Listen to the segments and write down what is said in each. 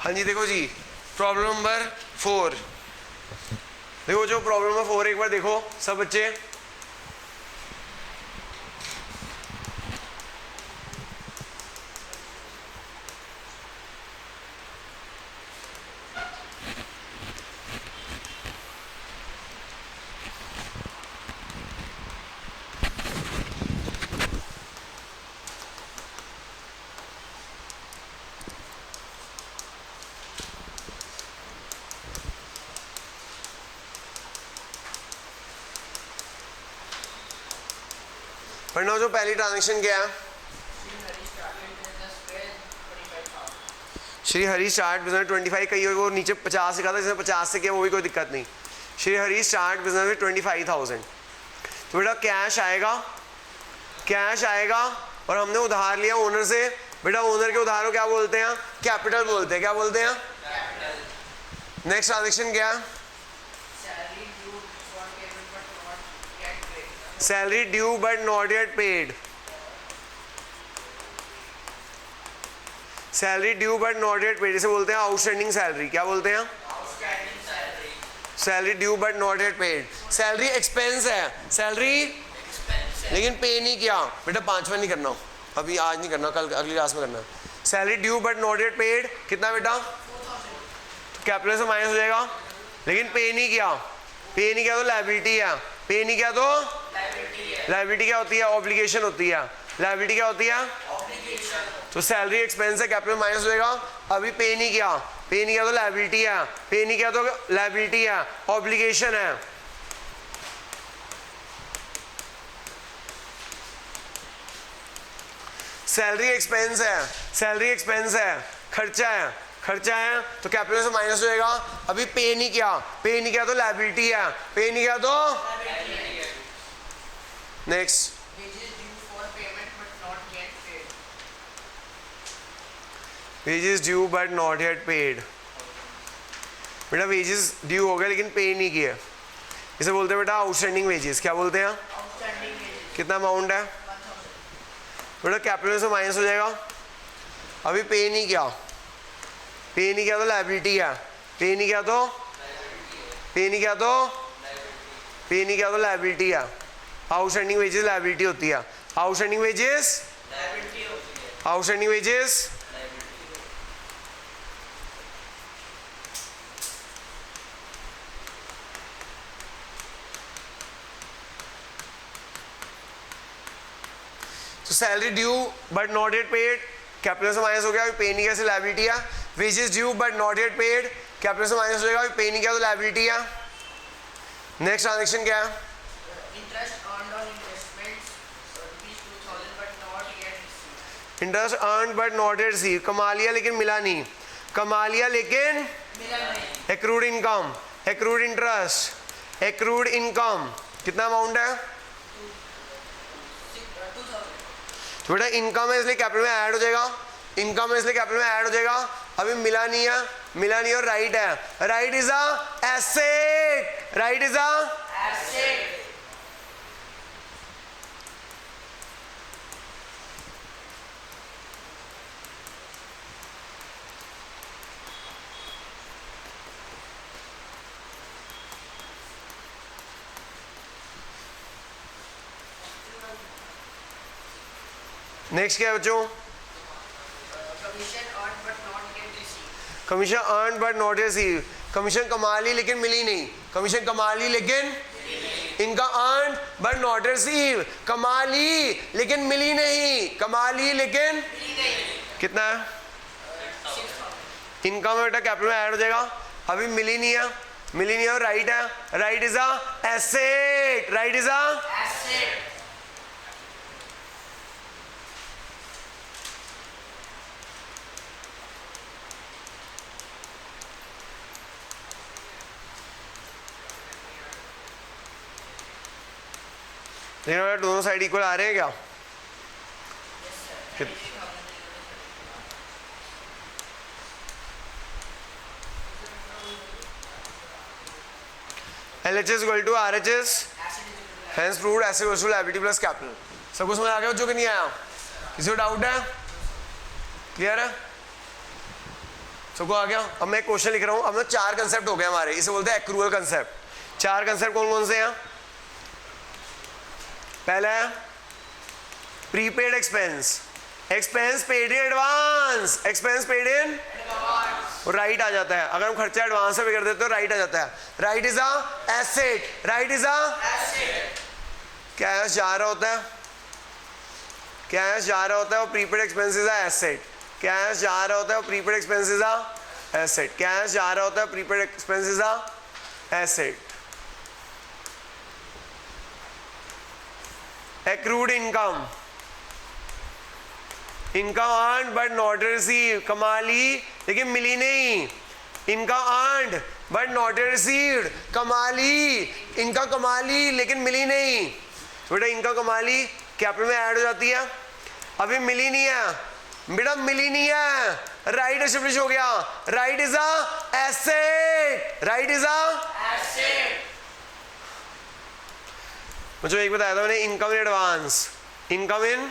हाँ जी देखो जी, problem number 4 देखो, जो प्रॉब्लम नंबर 4 एक बार देखो सब बच्चे। पढ़ना जो पहली ट्रांजेक्शन क्या है, श्री हरी स्टार्ट बिजनेस 25, कही वो नीचे 50 लिखा था, जिसने 50 से किया वो भी कोई दिक्कत नहीं। श्री हरी स्टार्ट बिजनेस में 25,000। तो बेटा कैश आएगा, कैश आएगा, और हमने उधार लिया ओनर से। बेटा ओनर के उधार को क्या बोलते हैं? कैपिटल बोलते हैं। क्या बोलते हैं? नेक्स्ट ट्रांजेक्शन क्या है? Salary due but not yet paid. Salary due but not yet paid, इसे बोलते हैं आउटस्टैंडिंग सैलरी। क्या बोलते हैं? Salary due but not yet paid. Salary expense है, सैलरी लेकिन पे नहीं किया। बेटा 5वां नहीं करना, अभी आज नहीं करना, कल अगली क्लास में करना। Salary due but not yet paid कितना बेटा? तो कैपिटल से माइनस हो जाएगा, लेकिन पे नहीं किया। पे नहीं किया तो लायबिलिटी है, पे नहीं किया तो लायबिलिटी क्या होती है? ऑब्लिगेशन होती है। लायबिलिटी क्या होती है? तो सैलरी एक्सपेंस है, कैपिटल माइनस हो जाएगा। अभी पे नहीं किया, पे नहीं किया तो लायबिलिटी है, पे नहीं किया तो लायबिलिटी है, ऑब्लिगेशन है। सैलरी एक्सपेंस है, सैलरी एक्सपेंस है, खर्चा है, खर्चा है, तो कैपिटल से माइनस हो जाएगा। अभी पे नहीं किया, पे नहीं किया तो लायबिलिटी है, पे नहीं किया तो next. Wages due but not yet paid. बेटा वेजेस ड्यू हो गए लेकिन पे नहीं किए, इसे बोलते हैं बेटा आउटस्टैंडिंग वेजेस। क्या बोलते हैं? कितना अमाउंट है? बेटा कैपिटल से माइनस हो जाएगा। अभी पे नहीं किया, पे नहीं किया तो लायबिलिटी है, पे नहीं किया तो पे नहीं किया तो पे नहीं किया तो लायबिलिटी है। आउटस्टैंडिंग वेजेस लायबिलिटी होती है। आउटस्टैंडिंग वेजेस, आउटस्टैंडिंग वेजेस तो salary due but not yet paid, capital से माइनस हो गया, अभी पे नहीं किया से लायबिलिटी है। Wages due but not yet paid, capital से माइनस हो जाएगा, अभी पे नहीं किया तो लायबिलिटी है। नेक्स्ट ट्रांजेक्शन क्या है? Interest earn but not yet receive, कमा लिया लेकिन मिला नहीं, कमा लिया लेकिन accrued income, accrued interest, accrued income कितना अमाउंट है? तो बेटा इनकम है इसलिए कैपिटल में ऐड हो जाएगा, इनकम है इसलिए कैपिटल में ऐड हो जाएगा। अभी मिला नहीं है, मिला नहीं और राइट है, right is a asset, right is a asset. Next क्या है बच्चों? Commission earn but not receive, commission कमा ली लेकिन मिली नहीं, कमीशन कमा ली लेकिन income earn but not receive, कमा ली लेकिन मिली नहीं, कमा ली लेकिन कितना है? इनकम बेटा कैपिटल में ऐड हो जाएगा। अभी मिली नहीं है, मिली नहीं है और राइट है, right is a asset, right is a asset. लेकिन दोनों साइड इक्वल आ रहे हैं क्या? LHS equal to RHS, hence proved asset equals to liability plus capital. सबको समझ आ गया जो कि नहीं आया? किसी को डाउट है? क्लियर है? सबको आ गया? अब मैं क्वेश्चन लिख रहा हूँ। अब ना 4 कंसेप्ट हो गए हमारे, इसे बोलते हैं एक्रूअल कंसेप्ट। 4 कंसेप्ट कौन कौन से हैं? पहला है prepaid expense, expense paid in advance, expense paid in right आ जाता है। अगर हम खर्चा एडवांस में कर देते तो राइट आ जाता है। Right is a asset, right is a cash जा रहा होता है, कैश जा रहा होता है, और prepaid expense is a asset. Cash जा रहा होता है, prepaid expense is a asset. Cash जा रहा होता है, prepaid expense is a asset. Accrued income, income earned but not receive, कमा ली लेकिन मिली नहीं। Income earned but not received, कमा ली, इनकम कमा ली लेकिन मिली नहीं। बेटा इनकम कमा ली कैपिटल में ऐड हो जाती है, अभी मिली नहीं है बेटा, मिली नहीं है, राइट एस्टेब्लिश हो गया। Right is a asset, right is a asset. मुझे एक बताया था मैंने, income in advance, income in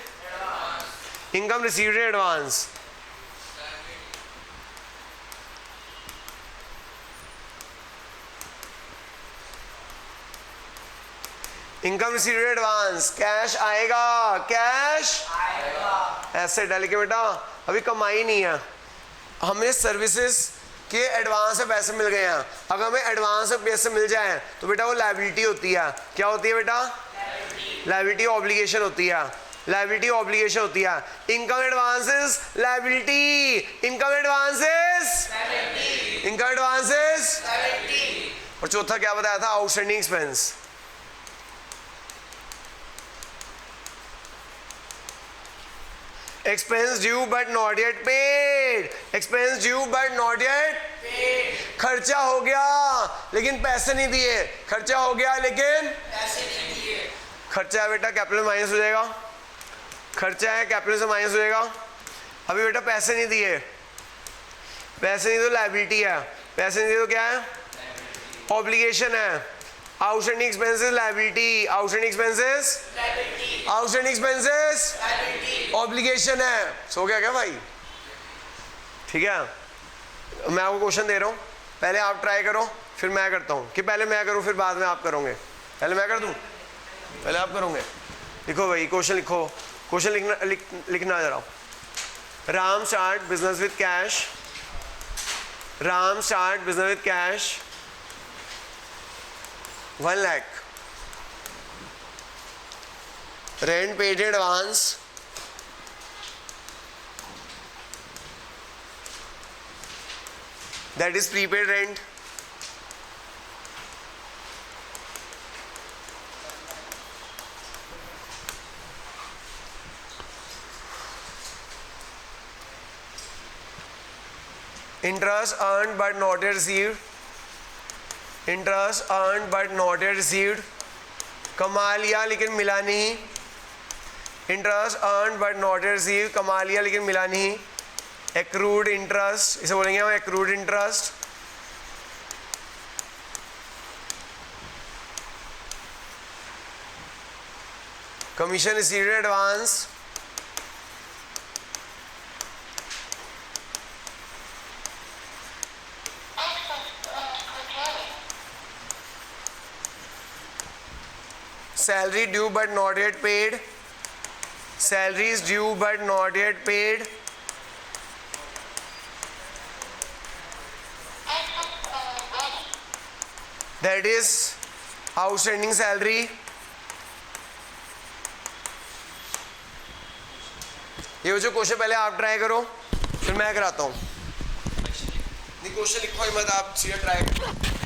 income received in advance. Income received in advance, cash आएगा, कैश आएगा। एसेट है लेकिन बेटा अभी कमाई नहीं है, हमें सर्विसेज के एडवांस में पैसे मिल गए हैं। अगर हमें एडवांस में पैसे मिल जाए तो बेटा वो लायबिलिटी होती है। क्या होती है बेटा? लायबिलिटी ऑब्लिगेशन होती है, लायबिलिटी ऑब्लिगेशन होती है। Income advances liability, income advances, income advances. और चौथा क्या बताया था? Outstanding expense. Expense due but not yet paid, expense due but not yet paid. खर्चा हो गया लेकिन पैसे नहीं दिए, खर्चा हो गया लेकिन पैसे नहीं दिए। खर्चा है बेटा कैपिटल माइनस हो जाएगा, खर्चा है कैपिटल से माइनस हो जाएगा। अभी बेटा पैसे नहीं दिए, पैसे नहीं तो लायबिलिटी है, पैसे नहीं दिए तो क्या है? ऑब्लिगेशन है। Outstanding expenses liability, outstanding expenses liability, outstanding expenses liability, obligation है। सो गया क्या भाई? ठीक है, मैं आपको क्वेश्चन दे रहा हूँ, पहले आप ट्राई करो फिर मैं करता हूँ, कि पहले मैं करूँ फिर बाद में आप करोगे? पहले मैं कर दूँ पहले आप करोगे? लिखो भाई, क्वेश्चन लिखो, क्वेश्चन लिखना जरा। Ram start business with cash, Ram start business with cash 1 lakh, rent paid in advance, that is prepaid rent. Interest earned but not yet received, interest earn but not yet received, कमा लिया लेकिन मिला नहीं। Interest earn but not yet received, कमा लिया लेकिन मिला नहीं। एक्रूड इंटरेस्ट, इसे बोलेंगे हम accrued interest. Commission received in advance, salary due but not yet paid, salary is due but not yet paid, that is outstanding salary। ये जो क्वेश्चन पहले आप ट्राई करो फिर मैं कराता हूँ। नहीं क्वेश्चन लिखो मत, आप सीधा ट्राई करो।